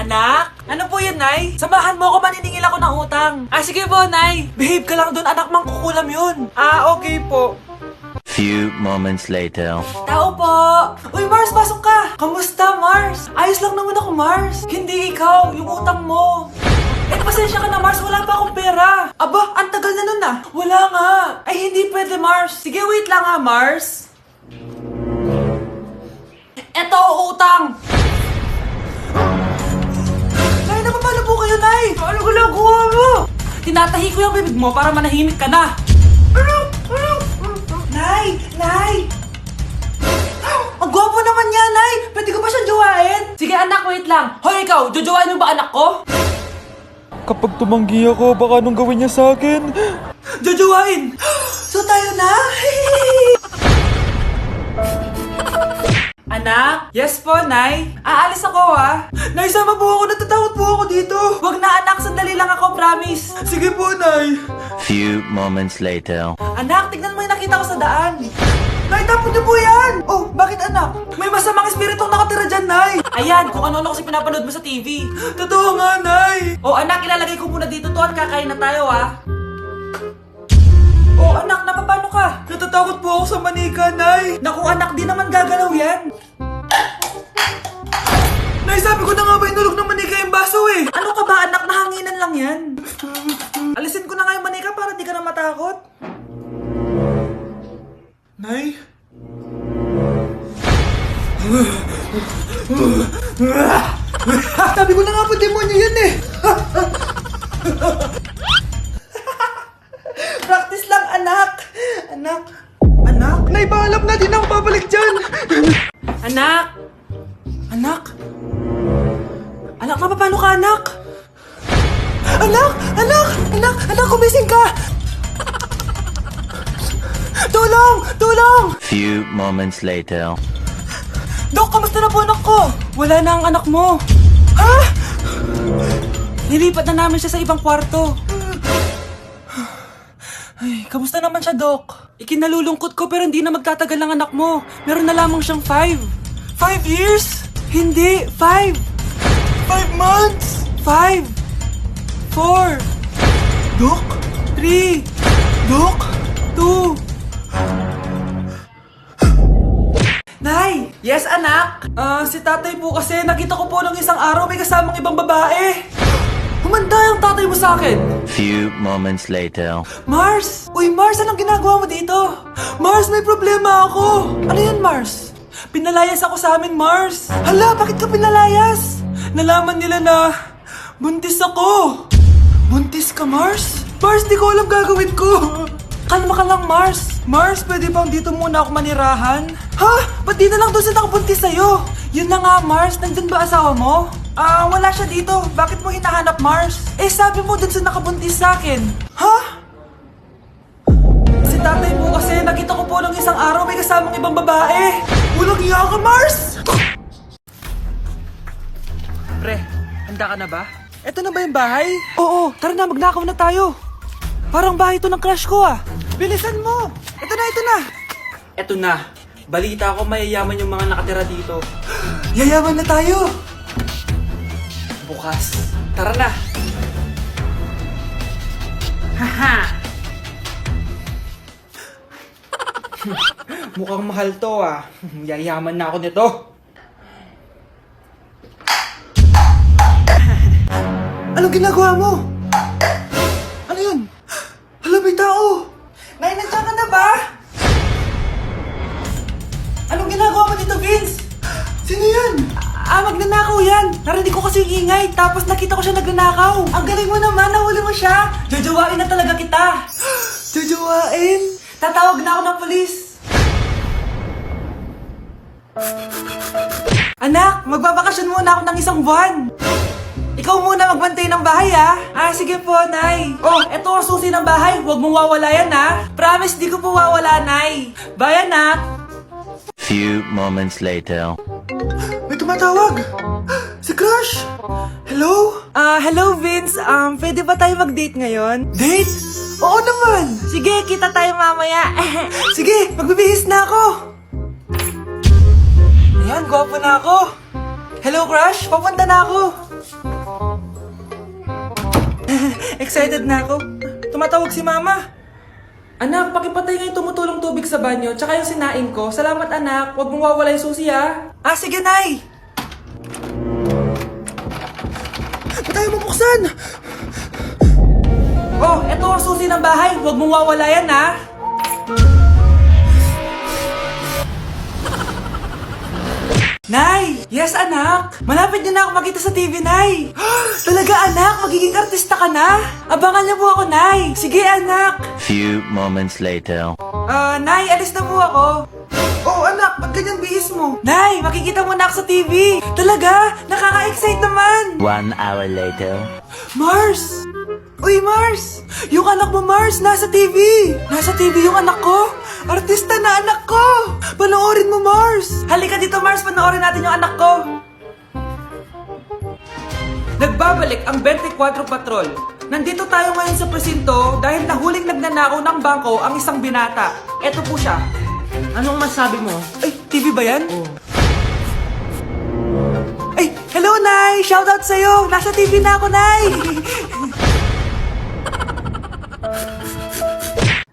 Anak? Ano po yun, Nay? Samahan mo ako, maniningil ako ng utang. Sige po, Nay. Behave ka lang doon, anak, mangkukulam yun. Okay po. Few moments later. Tao po! Uy, Mars, pasok ka! Kamusta, Mars? Ayos lang naman ako, Mars. Hindi ikaw, yung utang mo. Pasensya ka na, Mars. Wala pa akong pera. Aba, ang tagal na nun ah. Wala nga. Ay, hindi pwede, Mars. Sige, wait lang ha, Mars. Eto, utang. Nay, napapalo po kayo, Nay. Ano ginagawa mo? Tinatahi ko yung bibig mo para manahimik ka na. Nay! Nay! Ang gwapo naman niya, Nay! Pwede ko ba siyang jowain? Sige, anak, wait lang. Hoy, ikaw, jojowain mo ba anak ko? Kapag tumanggi ako, baka anong gawin niya sa akin? Jojowain! So tayo na? Anak? Yes po, Nay. Aalis ako, ha? Nay, sama po ako. Natatakot po ako dito. Wag na, anak. Sandali lang ako, promise. Sige po, Nay. Few moments later. Anak, tignan mo yung nakita ko sa daan. Nay, tapon niyo po yan! Oh, bakit anak? May masamang espiritong nakatira dyan, Nay! Ayan, kung ano-ano kasi pinapanood mo sa TV. Totoo nga, Nay! Oh, anak, ilalagay ko muna dito to at kakain na tayo, ha? Oh, anak, napapano ka? Natatakot po ako sa manika, Nay! Naku, anak, di naman gagalaw yan! Nay, sabi ko na nga ba inulog ng manika yung baso eh! Ano ka ba, anak? Nahanginan lang yan! Alisin ko na nga yung manika para di ka na matakot. Nay? Sabi ko na nga po, demonyo yan eh! Practice lang, anak! Anak? Anak? Nay, paalam na! Di na ako babalik dyan! Anak? Anak? Anak, paano ka, anak? Anak! Anak! Anak! Anak, kumising ka! Tulong! Tulong! Few moments later. Dok, kamusta na po anak ko? Wala na ang anak mo. Ha? Nilipat na namin siya sa ibang kwarto. Ay, kamusta naman siya, Dok? Ikinalulungkot ko pero hindi na magtatagal ang anak mo. Meron na lamang siyang 5. 5 years? Hindi, 5. 5 months? 5. 4. Dok? 3. Dok? 2. Nay! Yes, anak? Si tatay po kasi nakita ko po nung isang araw may kasamang ibang babae. Humanda yung tatay mo sa akin. Few moments later. Mars! Uy, Mars, anong ginagawa mo dito? Mars, may problema ako. Ano yan, Mars? Pinalayas ako sa amin, Mars. Hala, bakit ka pinalayas? Nalaman nila na buntis ako. Buntis ka, Mars? Mars, di ko alam gagawin ko. Kalma ka lang, Mars. Mars, pwede bang dito muna ako manirahan? Ha? Ba't di na lang doon sa nakabuntis sa'yo? Yun na nga, Mars. Nandun ba asawa mo? Wala siya dito. Bakit mo hinahanap, Mars? Sabi mo dun sa nakabuntis sa akin. Ha? Si tatay mo kasi nakita ko po nung isang araw may kasamang ibang babae. Walang iya ka, Mars! Pre, handa ka na ba? Eto na ba yung bahay? Oo, tara na, magnakaw na tayo. Parang bahay to ng crush ko ah. Bilisan mo! Ito na, ito na! Ito na. Balita ko mayayaman yung mga nakatira dito. Yayaman na tayo! Bukas. Tara na! Haha! Mukhang mahal to ah. Yayaman na ako nito. Anong ginagawa mo? Ano yun? Hala, may tao! Nay, nandiyan ka na ba? Anong ginagawa mo dito, Vince? Sino yan? Magnanakaw yan. Narinig ko kasi yung ingay, tapos nakita ko siya nagnanakaw. Ang galing mo naman, nahuli mo siya. Jojowain na talaga kita. Jojowain? Tatawag na ako ng polis. Anak, magbabakasyon muna ako ng 1 buwan. Ikaw muna magbantay ng bahay, ha? Sige po, Nay. Oh, eto ang susi ng bahay. Huwag mong wawala yan, ha? Promise, di ko po wawala, Nay. Bye, anak. Few moments later. May tumatawag. Si Crush. Hello? Hello, Vince. Pwede ba tayo mag-date ngayon? Date? Oo naman. Sige, kita tayo mamaya. Sige, magbibihis na ako. Ayan, gwapo na ako. Hello, Crush. Papunta na ako. Excited na ako. Tumatawag si Mama. Anak, pakipatay nga yung tumutulong tubig sa banyo, tsaka yung sinaing ko. Salamat anak, huwag mong wawala yung susi ha. Ah, sige Nay! Ba't tayo mabuksan? Oh, eto ang susi ng bahay, huwag mong wawala yan ha. Nay! Yes, anak! Malapit niyo na ako makita sa TV, Nay! Talaga, anak! Magiging artista ka na! Abangan niyo po ako, Nay! Sige, anak! Few moments later. Nay, alis na po ako. Oh, anak! Ba't ganyan bihis mo? Nay, makikita mo na ako sa TV! Talaga! Nakaka-excite naman! 1 hour later. Mars! Uy, Mars! Yung anak mo, Mars, nasa TV! Nasa TV yung anak ko! Artista na anak ko! Panoorin mo, Mars! Halika dito, Mars, panoorin natin yung anak ko! Nagbabalik ang 24 Patrol. Nandito tayo ngayon sa presinto dahil nahuling nagnanakaw ng bangko ang isang binata. Eto po siya. Anong masabi mo? Ay, TV ba yan? Oo. Ay, hello, Nay! Shoutout sa'yo! Nasa TV na ako, Nay!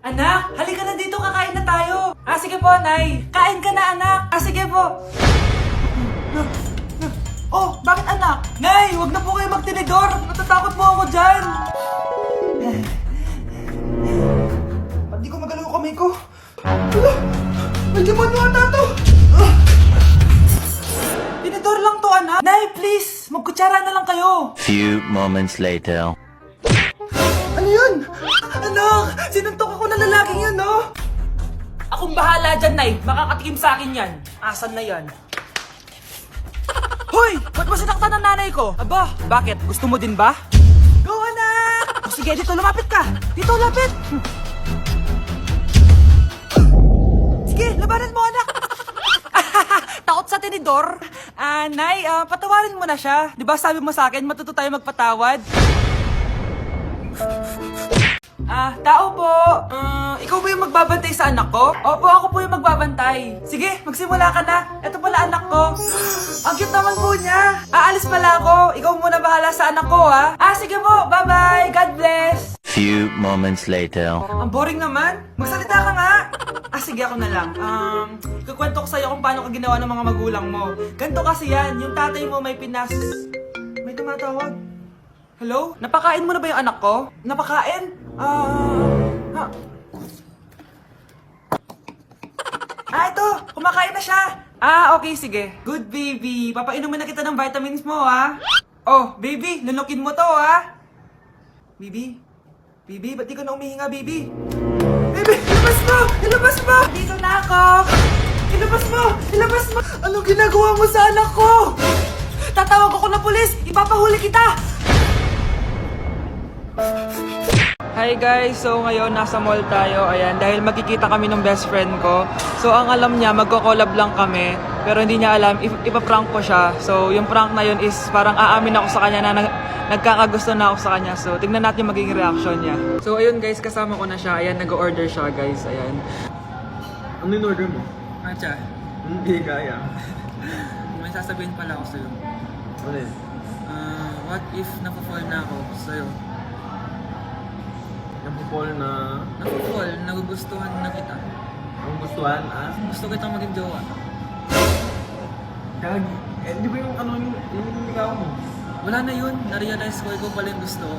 Anak, halika na dito, kakain na tayo. Ah, sige po, Nay. Kain ka na, anak. Ah, sige po. Oh, bakit anak? Nay, wag na po kayo magtinidor. Natatakot po ako dyan. Hindi ko magalaw ang kamay ko. Hala, may demonyo ata to. Tinidor lang to, anak. Nay, please, magkutsara na lang kayo. Few moments later. Ano yun? Anak, sinuntok ako na lalaking yun, no? Akong bahala dyan, Nay. Makakatikim sa akin yan. Asan na yan? Hoy! Ba't mo sinaktan ng nanay ko? Aba, bakit? Gusto mo din ba? Go, anak! O sige, dito lumapit ka. Dito, lapit. Sige, labanan mo, anak. Takot sa tinidor. Nay, patawarin mo na siya. Di ba sabi mo sa akin, matuto tayo magpatawad? Tao po. Ikaw ba yung magbabantay sa anak ko? Opo, ako po yung magbabantay. Sige, magsimula ka na. Ito pala anak ko. Ang cute naman po niya. Aalis pala ako. Ikaw muna bahala sa anak ko, ha? Sige po. Bye-bye. God bless. Few moments later. Ang boring naman. Magsalita ka nga. Sige, ako na lang. Kukwento ko sa'yo kung paano ka ginawa ng mga magulang mo. Ganto kasi yan. Yung tatay mo may pinas... May tumatawag. Hello? Napakain mo na ba yung anak ko? Napakain? Ito! Kumakain na siya! Okay, sige. Good baby. Papainumin na kita ng vitamins mo, ha? Oh, baby, lunukin mo to, ha? Baby? Baby, ba't di ka na umihinga, baby? Baby, ilabas mo! Ilabas mo! Dito na ako! Ilabas mo! Ilabas mo! Anong ginagawa mo sa anak ko? Tatawag ako ng pulis! Ipapahuli kita! Hi guys! So ngayon nasa mall tayo. Ayan, dahil magkikita kami ng best friend ko. So ang alam niya, magko-collab lang kami. Pero hindi niya alam, ipaprank ko siya. So yung prank na yun is parang aamin ako sa kanya na nagkakagusto na ako sa kanya. So tignan natin yung magiging reaction niya. So ayun guys, kasama ko na siya. Ayan, nag-order siya guys. Ayan. Ano yung order mo? Atcha, Hindi kaya. may sasabihin pala ako sa'yo. Ano yun? What if napafall na ako sa'yo? Napupol na... Napafall, nagugustuhan na kita. Ang gustuhan, Gusto kitang maging jowa. Kag... di ba yung ano yung ligaw mo? Wala na yun, na-realize ko, ikaw pala yung gusto ko.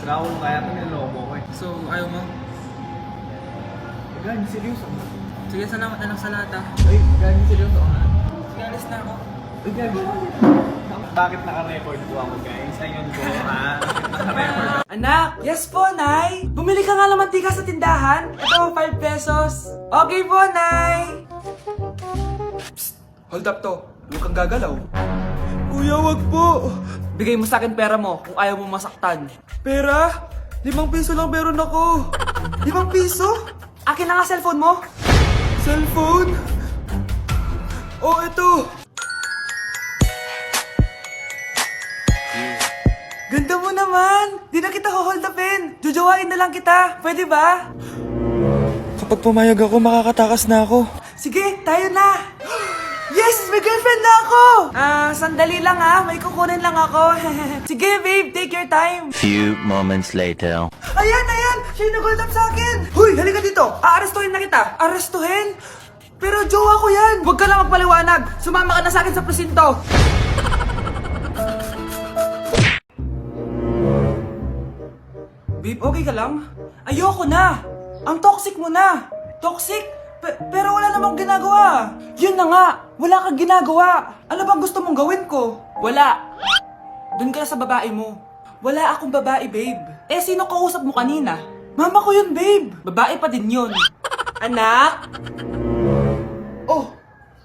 Sira ko kaya ito niloko ko eh. So, ayaw mo? Gagi, seryoso. Sige, salamat na lang sa lahat ah. Ay, gagi, seryoso ha? Sige, alis na ako. Ay, gagi. Bakit naka-record po ako guys? Ayun po ha? Naka-record ako. Anak! Yes po, Nay! Bumili ka nga ng mantika sa tindahan. Ito, 5 pesos. Okay po, Nay! Psst! Hold up to. Huwag kang gagalaw. Kuya, wag po. Bigay mo sa akin pera mo kung ayaw mo masaktan. Pera? 5 piso lang meron ako. 5 piso? Akin na nga cellphone mo. Cellphone? Oh, ito. Ganda mo naman! Di na kita hold upin! Jojowain na lang kita! Pwede ba? Kapag pumayag ako, makakatakas na ako. Sige, tayo na! Yes! Yes! May girlfriend na ako! Sandali lang may kukunin lang ako. Sige, babe, take your time. Few moments later. Ayan! Siya yung nag-hold up sa akin! Huy, halika dito! Aarestuhin na kita! Arestuhin? Pero jowa ko yan! Huwag ka lang magpaliwanag! Sumama ka na sa akin sa presinto! Babe, okay ka lang? Ayoko na! Ang toxic mo na! Toxic? Pero wala namang ginagawa! Yun na nga! Wala kang ginagawa! Ano bang gusto mong gawin ko? Wala! Doon ka na sa babae mo. Wala akong babae, babe. Eh, sino kausap mo kanina? Mama ko yun, babe. Babae pa din yun. Anak? Oh,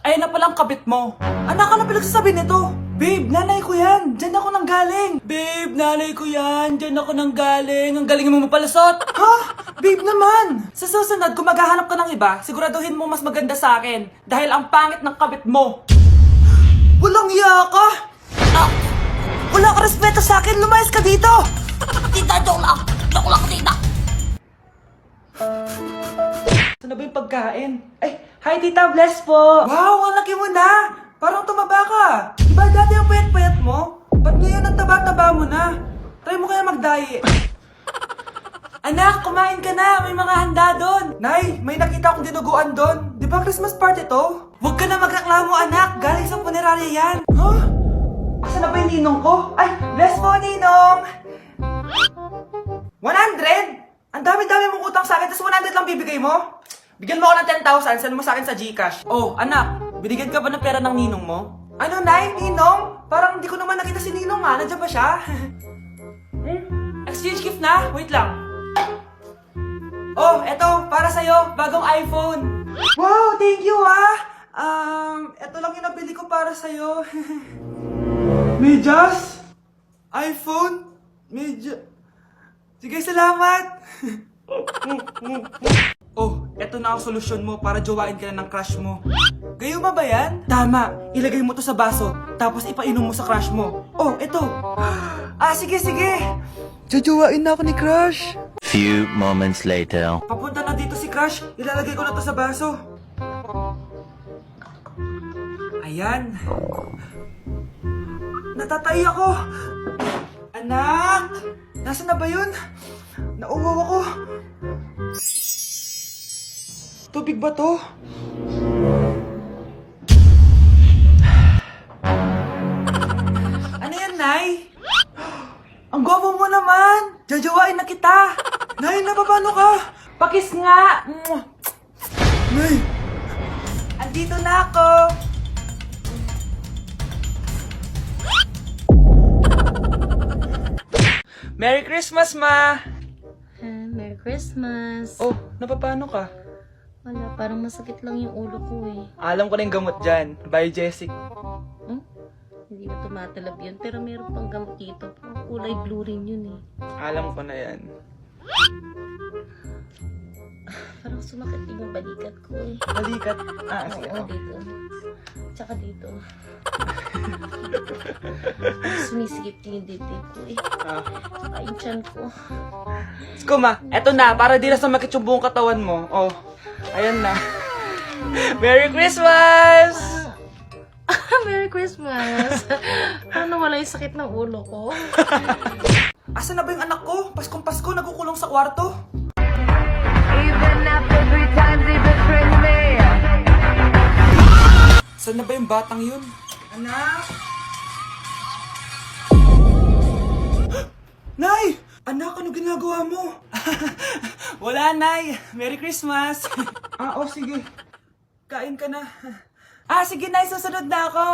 ayun na palang kabit mo. Anak, ano pinagsasabi nito? Babe, nanay ko yan. Diyan ako nang galing. Babe, nanay ko yan. Diyan ako nang galing. Ang galing mo mapalasot. Ha? Babe naman. Sa susunod, kung maghahanap ka ng iba, siguraduhin mo mas maganda sa akin. Dahil ang pangit ng kabit mo. Walang iya ka. Wala ka respeto sa akin. Lumayas ka dito. Tita, joke lang. Joke lang, tita. Saan na ba yung pagkain? Ay, hi Tita, bless po! Wow, ang laki mo na! Parang tumaba ka! Diba dati ang payat-payat mo? Ba't ngayon ang taba-taba mo na? Try mo kaya mag-diet. Anak, kumain ka na! May mga handa doon! Nay, may nakita akong dinuguan doon. Di ba Christmas party to? Huwag ka na magreklamo, anak! Galing sa punerarya yan! Huh? Asan na ba yung ninong ko? Ay, bless po, ninong! 100? Ang dami-dami mong utang sa akin, tapos 100 lang bibigay mo? Bigyan mo ako ng 10,000, send mo sa akin sa GCash. Oh, anak, binigyan ka ba ng pera ng ninong mo? Ano, Nay? Ninong? Parang hindi ko naman nakita si ninong nandiyan ba siya? Exchange gift na? Wait lang. Oh, eto, para sa'yo, bagong iPhone. Wow, thank you eto lang yung nabili ko para sa'yo. Medyas? iPhone? Sige, salamat! Oh, eto na ang solusyon mo para jowain ka na ng crush mo. Gayuma ba yan? Tama, ilagay mo to sa baso, tapos ipainom mo sa crush mo. Oh, eto. Sige. Jojowain na ako ni crush. Few moments later. Papunta na dito si crush, ilalagay ko na to sa baso. Ayan. Natatay ako. Anak! Nasaan na ba yun? Nauwaw ako. Tubig ba to? Ano yan, Nay? Ang gwapo mo naman! Jajawain na kita! Nay, napapano ka? Pakis nga! Nay! Andito na ako! Merry Christmas, Ma! Merry Christmas. Oh, napapano ka? Wala, parang masakit lang yung ulo ko eh. Alam ko na yung gamot dyan. Biogesic. Hindi na tumatalab yun, pero meron pang gamot dito. Parang kulay blue rin yun eh. Alam ko na yan. Parang sumakit din yung balikat ko eh. Balikat. Sige. Oo, dito. Tsaka dito. Sumisigip din yung dibdib ko eh. Tsaka yung tiyan ko. Skuma, eto na. Para di na sumakit yung buong katawan mo. Oh, ayan na. Merry Christmas! Merry Christmas! Paano wala yung sakit ng ulo ko? Asan na ba yung anak ko? Paskong Pasko, nagkukulong sa kwarto. Even after 3 times he betrayed me. Saan na ba yung batang yun? Anak! Nay! Anak, ano ginagawa mo? Wala, Nay. Merry Christmas. Sige. Kain ka na. Sige, Nay. Susunod na ako.